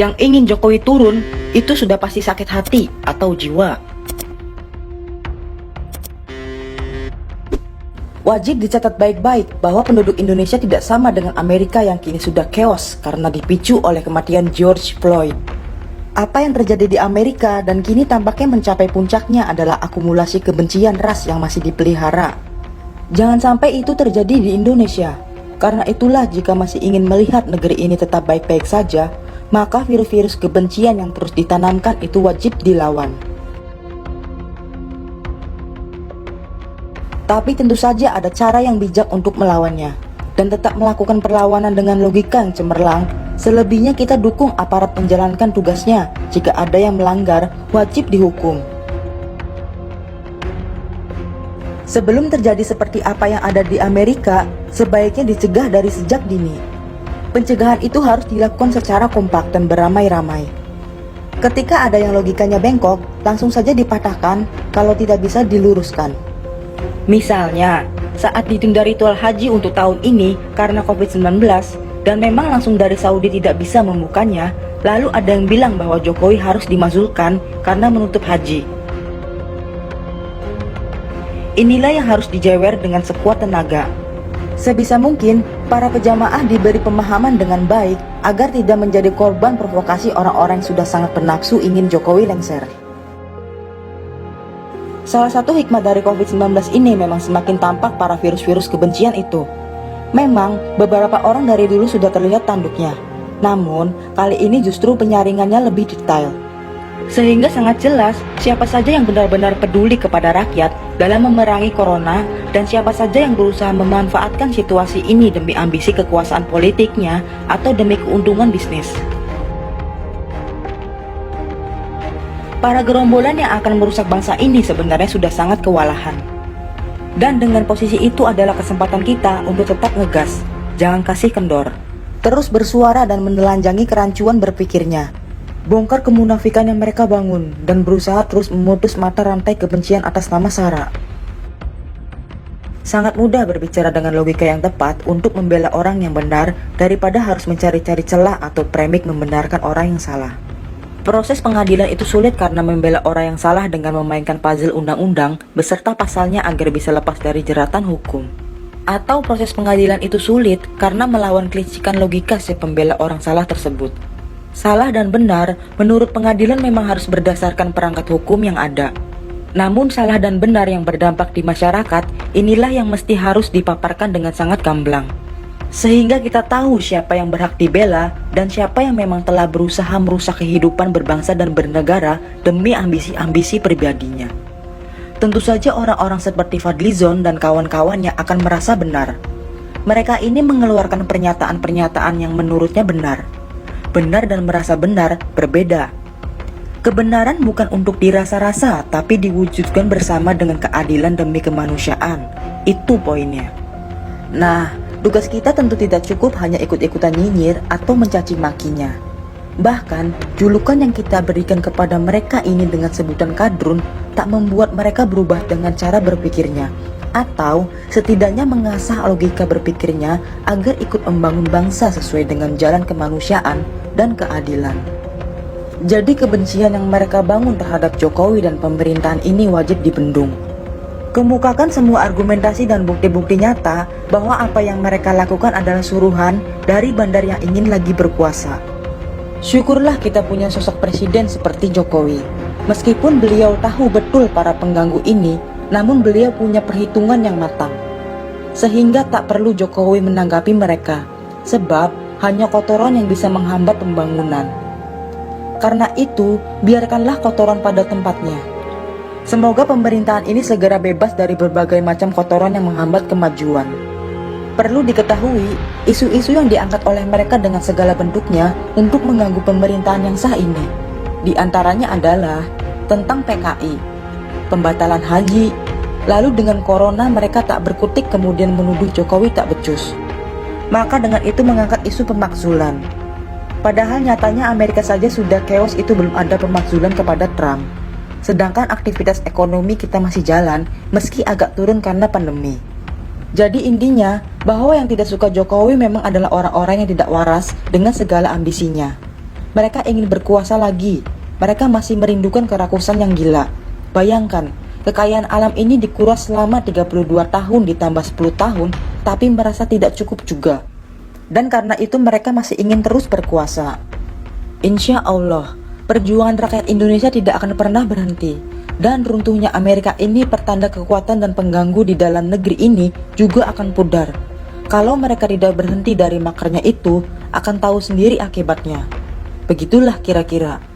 Yang ingin Jokowi turun itu sudah pasti sakit hati atau jiwa. Wajib dicatat baik-baik bahwa penduduk Indonesia tidak sama dengan Amerika yang kini sudah chaos karena dipicu oleh kematian George Floyd. Apa yang terjadi di Amerika dan kini tampaknya mencapai puncaknya adalah akumulasi kebencian ras yang masih dipelihara. Jangan sampai itu terjadi di Indonesia. Karena itulah jika masih ingin melihat negeri ini tetap baik-baik saja, maka virus-virus kebencian yang terus ditanamkan itu wajib dilawan. Tapi tentu saja ada cara yang bijak untuk melawannya, dan tetap melakukan perlawanan dengan logika yang cemerlang. Selebihnya kita dukung aparat menjalankan tugasnya. Jika ada yang melanggar, wajib dihukum. Sebelum terjadi seperti apa yang ada di Amerika, sebaiknya dicegah dari sejak dini. Pencegahan itu harus dilakukan secara kompak dan beramai-ramai. Ketika ada yang logikanya bengkok, langsung saja dipatahkan kalau tidak bisa diluruskan. Misalnya, saat ditunda ritual haji untuk tahun ini karena COVID-19 dan memang langsung dari Saudi tidak bisa membukanya, lalu ada yang bilang bahwa Jokowi harus dimazuhkan karena menutup haji. Inilah yang harus dijewer dengan sekuat tenaga. Sebisa mungkin, para pejamaah diberi pemahaman dengan baik agar tidak menjadi korban provokasi orang-orang yang sudah sangat bernafsu ingin Jokowi lengser. Salah satu hikmah dari COVID-19 ini memang semakin tampak para virus-virus kebencian itu. Memang, beberapa orang dari dulu sudah terlihat tanduknya. Namun, kali ini justru penyaringannya lebih detail. Sehingga sangat jelas siapa saja yang benar-benar peduli kepada rakyat dalam memerangi corona dan siapa saja yang berusaha memanfaatkan situasi ini demi ambisi kekuasaan politiknya atau demi keuntungan bisnis. Para gerombolan yang akan merusak bangsa ini sebenarnya sudah sangat kewalahan. Dan dengan posisi itu adalah kesempatan kita untuk tetap ngegas, jangan kasih kendor. Terus bersuara dan menelanjangi kerancuan berpikirnya. Bongkar kemunafikan yang mereka bangun dan berusaha terus memutus mata rantai kebencian atas nama SARA. Sangat mudah berbicara dengan logika yang tepat untuk membela orang yang benar daripada harus mencari-cari celah atau premik membenarkan orang yang salah. Proses pengadilan itu sulit karena membela orang yang salah dengan memainkan puzzle undang-undang beserta pasalnya agar bisa lepas dari jeratan hukum. Atau proses pengadilan itu sulit karena melawan kelicikan logika si pembela orang salah tersebut. Salah dan benar menurut pengadilan memang harus berdasarkan perangkat hukum yang ada. Namun salah dan benar yang berdampak di masyarakat inilah yang mesti harus dipaparkan dengan sangat gamblang. Sehingga kita tahu siapa yang berhak dibela dan siapa yang memang telah berusaha merusak kehidupan berbangsa dan bernegara demi ambisi-ambisi pribadinya. Tentu saja orang-orang seperti Fadlizon dan kawan-kawannya akan merasa benar. Mereka ini mengeluarkan pernyataan-pernyataan yang menurutnya benar. Benar dan merasa benar berbeda. Kebenaran bukan untuk dirasa-rasa, tapi diwujudkan bersama dengan keadilan demi kemanusiaan. Itu poinnya. Nah, tugas kita tentu tidak cukup hanya ikut-ikutan nyinyir atau mencaci makinya. Bahkan, julukan yang kita berikan kepada mereka ini dengan sebutan kadrun tak membuat mereka berubah dengan cara berpikirnya, atau setidaknya mengasah logika berpikirnya agar ikut membangun bangsa sesuai dengan jalan kemanusiaan dan keadilan. Jadi kebencian yang mereka bangun terhadap Jokowi dan pemerintahan ini wajib dibendung. Kemukakan semua argumentasi dan bukti-bukti nyata bahwa apa yang mereka lakukan adalah suruhan dari bandar yang ingin lagi berkuasa. Syukurlah kita punya sosok presiden seperti Jokowi. Meskipun beliau tahu betul para pengganggu ini, namun beliau punya perhitungan yang matang. Sehingga tak perlu Jokowi menanggapi mereka, sebab hanya kotoran yang bisa menghambat pembangunan. Karena itu, biarkanlah kotoran pada tempatnya. Semoga pemerintahan ini segera bebas dari berbagai macam kotoran yang menghambat kemajuan. Perlu diketahui, isu-isu yang diangkat oleh mereka dengan segala bentuknya untuk mengganggu pemerintahan yang sah ini. Di antaranya adalah tentang PKI, pembatalan haji, lalu dengan corona mereka tak berkutik kemudian menuduh Jokowi tak becus. Maka dengan itu mengangkat isu pemakzulan. Padahal nyatanya Amerika saja sudah chaos itu belum ada pemakzulan kepada Trump. Sedangkan aktivitas ekonomi kita masih jalan meski agak turun karena pandemi. Jadi intinya bahwa yang tidak suka Jokowi memang adalah orang-orang yang tidak waras dengan segala ambisinya. Mereka ingin berkuasa lagi. Mereka masih merindukan kerakusan yang gila. Bayangkan, kekayaan alam ini dikuras selama 32 tahun ditambah 10 tahun, tapi merasa tidak cukup juga. Dan karena itu mereka masih ingin terus berkuasa. Insya Allah, perjuangan rakyat Indonesia tidak akan pernah berhenti. Dan runtuhnya Amerika ini pertanda kekuatan dan pengganggu di dalam negeri ini juga akan pudar. Kalau mereka tidak berhenti dari makarnya itu, akan tahu sendiri akibatnya. Begitulah kira-kira.